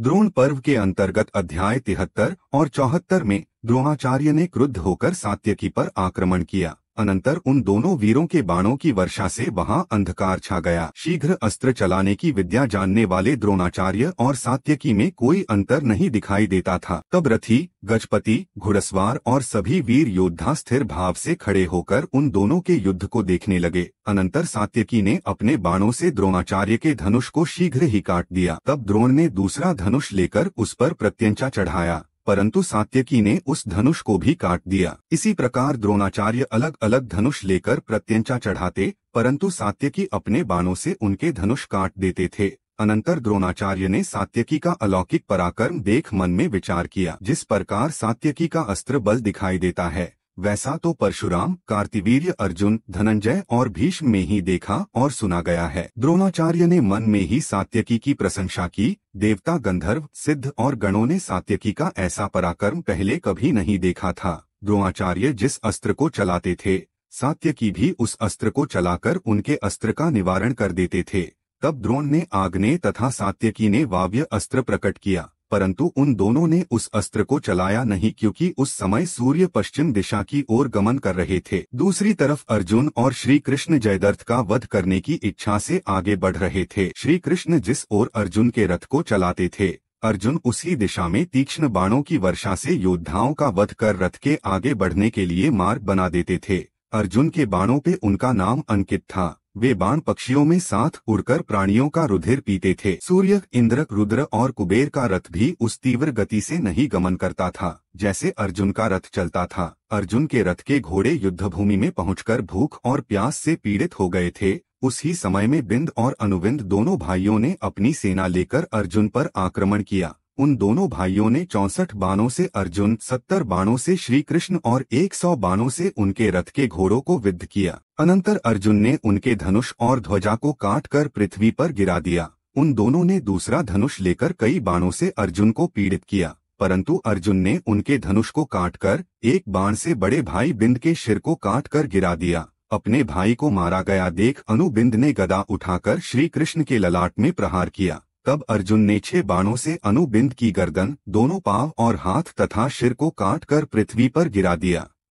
द्रोण पर्व के अंतर्गत अध्याय 73 और 74 में द्रोणाचार्य ने क्रुद्ध होकर सात्यकी पर आक्रमण किया। अनंतर उन दोनों वीरों के बाणों की वर्षा से वहां अंधकार छा गया। शीघ्र अस्त्र चलाने की विद्या जानने वाले द्रोणाचार्य और सात्यकी में कोई अंतर नहीं दिखाई देता था। तब रथी, गजपति, घुड़सवार और सभी वीर योद्धा स्थिर भाव से खड़े होकर उन दोनों के युद्ध को देखने लगे। अनंतर सात्यकी ने अपने बाणों से द्रोणाचार्य के धनुष को शीघ्र ही काट दिया। तब द्रोण ने दूसरा धनुष लेकर उस पर प्रत्यंचा चढ़ाया, परंतु सात्यकी ने उस धनुष को भी काट दिया। इसी प्रकार द्रोणाचार्य अलग अलग धनुष लेकर प्रत्यंचा चढ़ाते, परंतु सात्यकी अपने बाणों से उनके धनुष काट देते थे। अनंतर द्रोणाचार्य ने सात्यकी का अलौकिक पराक्रम देख मन में विचार किया। जिस प्रकार सात्यकी का अस्त्र बल दिखाई देता है, वैसा तो परशुराम, कार्तिवीर्य, अर्जुन, धनंजय और भीष्म में ही देखा और सुना गया है। द्रोणाचार्य ने मन में ही सात्यकी की प्रशंसा की। देवता, गंधर्व, सिद्ध और गणों ने सात्यकी का ऐसा पराक्रम पहले कभी नहीं देखा था। द्रोणाचार्य जिस अस्त्र को चलाते थे, सात्यकी भी उस अस्त्र को चलाकर उनके अस्त्र का निवारण कर देते थे। तब द्रोण ने आग्नेय तथा सात्यकी ने वाव्य अस्त्र प्रकट किया, परंतु उन दोनों ने उस अस्त्र को चलाया नहीं, क्योंकि उस समय सूर्य पश्चिम दिशा की ओर गमन कर रहे थे। दूसरी तरफ अर्जुन और श्री कृष्ण जयद्रथ का वध करने की इच्छा से आगे बढ़ रहे थे। श्री कृष्ण जिस ओर अर्जुन के रथ को चलाते थे, अर्जुन उसी दिशा में तीक्ष्ण बाणों की वर्षा से योद्धाओं का वध कर रथ के आगे बढ़ने के लिए मार्ग बना देते थे। अर्जुन के बाणों पे उनका नाम अंकित था। वे बाण पक्षियों में साथ उड़कर प्राणियों का रुधिर पीते थे। सूर्य, इंद्र, रुद्र और कुबेर का रथ भी उस तीव्र गति से नहीं गमन करता था जैसे अर्जुन का रथ चलता था। अर्जुन के रथ के घोड़े युद्धभूमि में पहुंचकर भूख और प्यास से पीड़ित हो गए थे। उसी समय में बिंद और अनुविंद दोनों भाइयों ने अपनी सेना लेकर अर्जुन पर आक्रमण किया। उन दोनों भाइयों ने 64 बाणों से अर्जुन, 70 बाणों से श्री कृष्ण और 100 बाणों से उनके रथ के घोड़ों को विद्ध किया। अनंतर अर्जुन ने उनके धनुष और ध्वजा को काटकर पृथ्वी पर गिरा दिया। उन दोनों ने दूसरा धनुष लेकर कई बाणों से अर्जुन को पीड़ित किया, परंतु अर्जुन ने उनके धनुष को काटकर एक बाण से बड़े भाई बिंद के सिर को काटकर गिरा दिया। अपने भाई को मारा गया देख अनुबिंद ने गदा उठाकर श्री कृष्ण के ललाट में प्रहार किया। तब अर्जुन ने 6 बाणों से अनुबिंद की गर्दन, दोनों पांव और हाथ तथा सिर को काटकर पृथ्वी पर गिरा दिया।